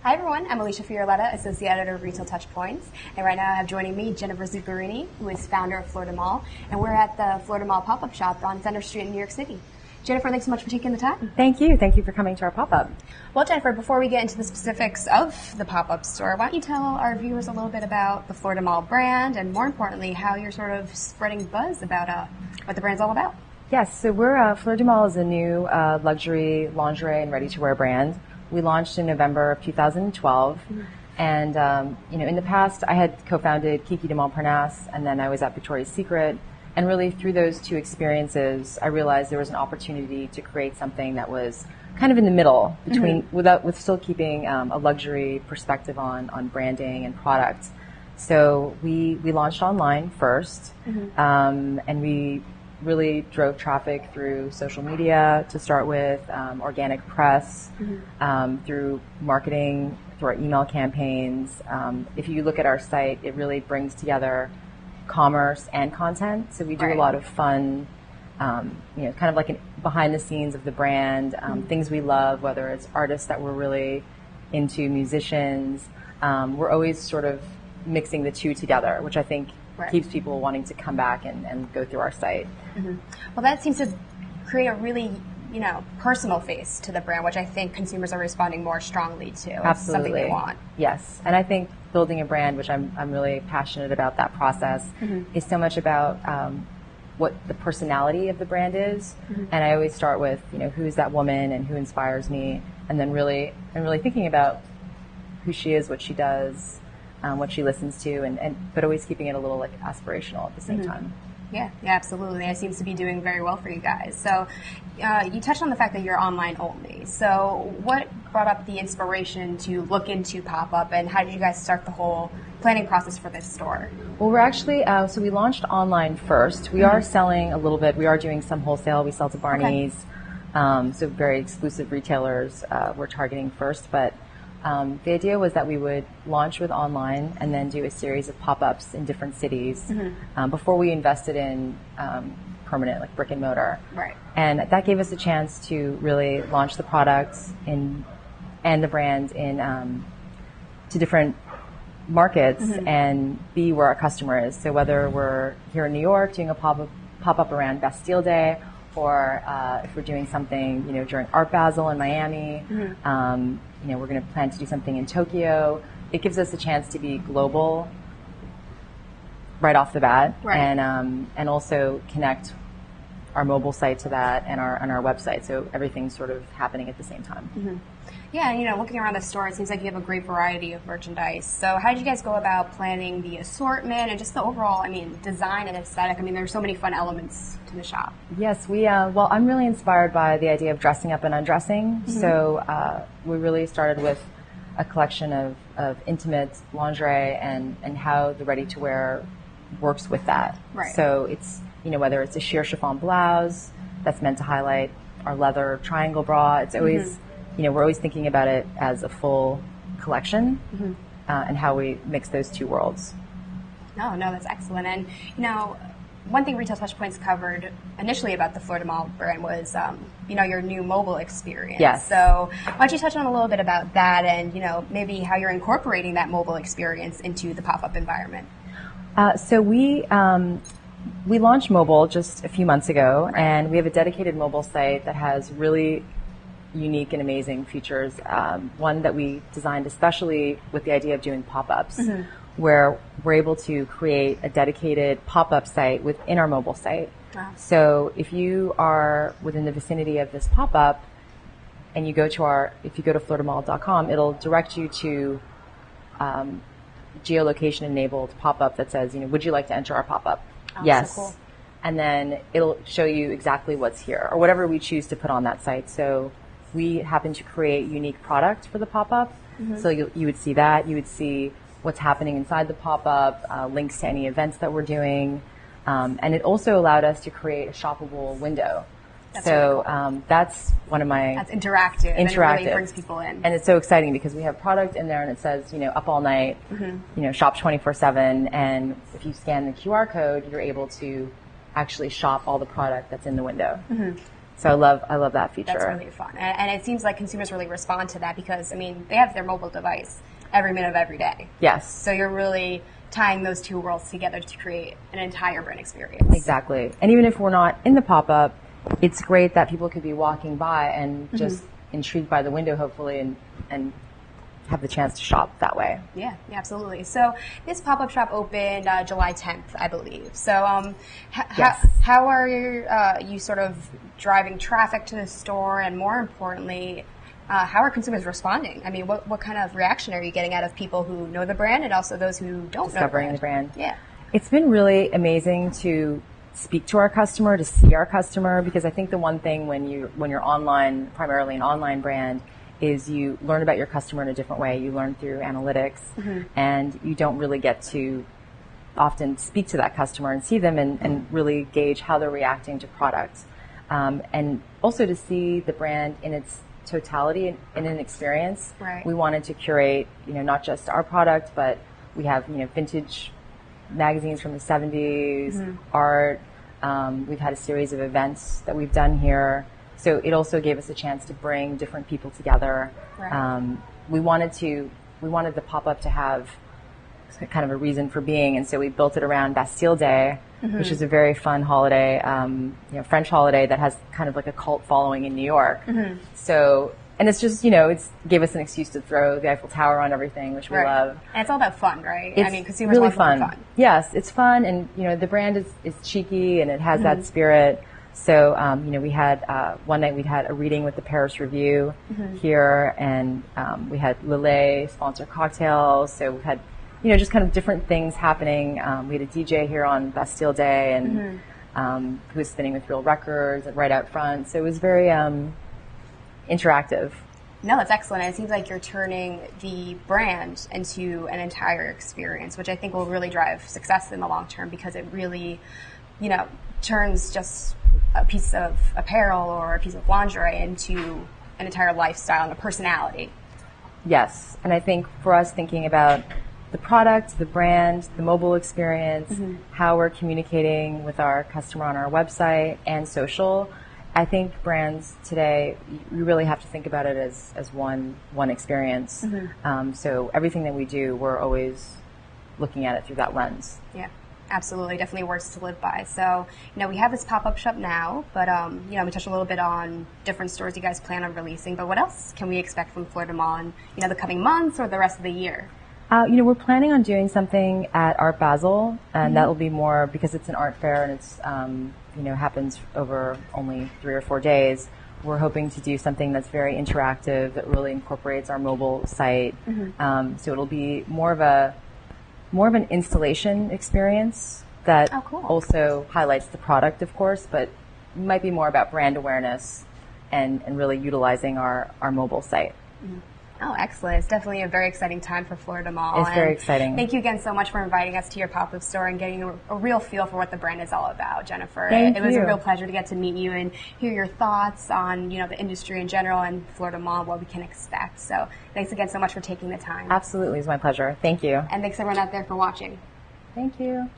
Hi everyone, I'm Alicia Fioretta, Associate Editor of Retail TouchPoints, and right now I have joining me Jennifer Zuccarini, who is founder of Fleur Mall, and we're at the Fleur Mall pop-up shop on Center Street in New York City. Jennifer, thanks so much for taking the time. Thank you. Thank you for coming to our pop-up. Well, Jennifer, before we get into the specifics of the pop-up store, why don't you tell our viewers a little bit about the Fleur Mall brand, and more importantly, how you're sort of spreading buzz about what the brand's all about? Yes, so we're Fleur Mall is a new luxury lingerie and ready-to-wear brand. We launched in November of 2012, and in the past I had co-founded Kiki de Montparnasse, and then I was at Victoria's Secret, and really through those two experiences I realized there was an opportunity to create something that was kind of in the middle between, with still keeping a luxury perspective on branding and product. So we launched online first, and we really drove traffic through social media to start with, organic press, through marketing, through our email campaigns. If you look at our site, it really brings together commerce and content. So we do a lot of fun, kind of like behind the scenes of the brand, things we love, whether it's artists that we're really into, musicians. We're always sort of mixing the two together, which I think keeps people wanting to come back and go through our site. Well, that seems to create a really, personal face to the brand, which I think consumers are responding more strongly to. Absolutely. It's something they want. Yes, and I think building a brand, which I'm really passionate about that process, is so much about what the personality of the brand is. And I always start with, who's that woman and who inspires me, and then really thinking about who she is, what she does, what she listens to, but always keeping it a little aspirational at the same time. Yeah, absolutely. It seems to be doing very well for you guys. So you touched on the fact that you're online only. So what brought up the inspiration to look into pop-up, and how did you guys start the whole planning process for this store? Well, we're actually, so we launched online first. We are selling a little bit. We are doing some wholesale. We sell to Barney's, so very exclusive retailers we're targeting first. But the idea was that we would launch with online and then do a series of pop-ups in different cities before we invested in permanent, like brick and mortar. Right. And that gave us a chance to really launch the products and the brand in to different markets and be where our customer is. So whether we're here in New York doing a pop-up around Bastille Day, or if we're doing something, during Art Basel in Miami, we're going to plan to do something in Tokyo. It gives us a chance to be global right off the bat, and also connect our mobile site to that and our website, so everything's sort of happening at the same time. Yeah, and looking around the store, it seems like you have a great variety of merchandise. So how did you guys go about planning the assortment and just the overall, design and aesthetic? There's so many fun elements to the shop. Yes, well, I'm really inspired by the idea of dressing up and undressing. So we really started with a collection of intimate lingerie and how the ready-to-wear works with that. Right. So it's, whether it's a sheer chiffon blouse that's meant to highlight our leather triangle bra, it's always... we're always thinking about it as a full collection and how we mix those two worlds. No, that's excellent. And, one thing Retail Touchpoints covered initially about the Fleur Mall brand was, your new mobile experience. Yes. So why don't you touch on a little bit about that and, maybe how you're incorporating that mobile experience into the pop-up environment? So we launched mobile just a few months ago, and we have a dedicated mobile site that has really unique and amazing features. One that we designed especially with the idea of doing pop-ups, where we're able to create a dedicated pop-up site within our mobile site. Wow. So if you are within the vicinity of this pop-up and you go to if you go to fleurmall.com, it'll direct you to geolocation enabled pop-up that says, would you like to enter our pop-up? Oh, yes. So cool. And then it'll show you exactly what's here or whatever we choose to put on that site. So we happen to create unique product for the pop-up. So you would see that. You would see what's happening inside the pop-up, links to any events that we're doing. And it also allowed us to create a shoppable window. That's so really cool. That's one of my... That's interactive. And it really brings people in. And it's so exciting because we have product in there and it says, up all night, shop 24/7. And if you scan the QR code, you're able to actually shop all the product that's in the window. So I love that feature. That's really fun. And it seems like consumers really respond to that because, I mean, they have their mobile device every minute of every day. Yes. So you're really tying those two worlds together to create an entire brand experience. Exactly. And even if we're not in the pop-up, it's great that people could be walking by and just intrigued by the window, hopefully, and have the chance to shop that way. Yeah, absolutely. So this pop-up shop opened July 10th, I believe. So Yes. how are you sort of driving traffic to the store, and more importantly, how are consumers responding? I mean, what kind of reaction are you getting out of people who know the brand and also those who don't Discovering know the brand. Yeah. It's been really amazing to speak to our customer, to see our customer, because I think the one thing when you're online, primarily an online brand, is you learn about your customer in a different way. You learn through analytics, and you don't really get to often speak to that customer and see them and really gauge how they're reacting to products. And also to see the brand in its totality in an experience. Right. We wanted to curate, not just our product, but we have, vintage magazines from the 70s, art. We've had a series of events that we've done here. So it also gave us a chance to bring different people together. Right. We wanted the pop-up to have kind of a reason for being, and so we built it around Bastille Day, which is a very fun holiday, French holiday that has kind of like a cult following in New York. So, and it's just, it gave us an excuse to throw the Eiffel Tower on everything, which we love. And it's all about fun, right? It's I mean, consumers really want fun. Yes, it's fun, and the brand is cheeky and it has that spirit. So, we had one night we had a reading with the Paris Review here, and we had Lillet sponsor cocktails. So we had, just kind of different things happening. We had a DJ here on Bastille Day, and who was spinning with real records right out front. So it was very interactive. No, it's excellent. And it seems like you're turning the brand into an entire experience, which I think will really drive success in the long term, because it really, turns just a piece of apparel or a piece of lingerie into an entire lifestyle and a personality. Yes. And I think for us, thinking about the product, the brand, the mobile experience, how we're communicating with our customer on our website and social, I think brands today, you really have to think about it as one experience. So everything that we do, we're always looking at it through that lens. Yeah. Absolutely, definitely words to live by. So, we have this pop-up shop now, but, we touched a little bit on different stores you guys plan on releasing, but what else can we expect from Fleur de Mal in, the coming months or the rest of the year? We're planning on doing something at Art Basel, and that will be more, because it's an art fair and it's, happens over only 3 or 4 days. We're hoping to do something that's very interactive, that really incorporates our mobile site. So it'll be more of an installation experience that also highlights the product, of course, but might be more about brand awareness and really utilizing our mobile site. Oh, excellent. It's definitely a very exciting time for Fleur de Mal. It's very exciting. Thank you again so much for inviting us to your pop-up store and getting a real feel for what the brand is all about, Jennifer. Thank you. It was a real pleasure to get to meet you and hear your thoughts on, the industry in general and Fleur de Mal, what we can expect. So thanks again so much for taking the time. Absolutely. It's my pleasure. Thank you. And thanks everyone out there for watching. Thank you.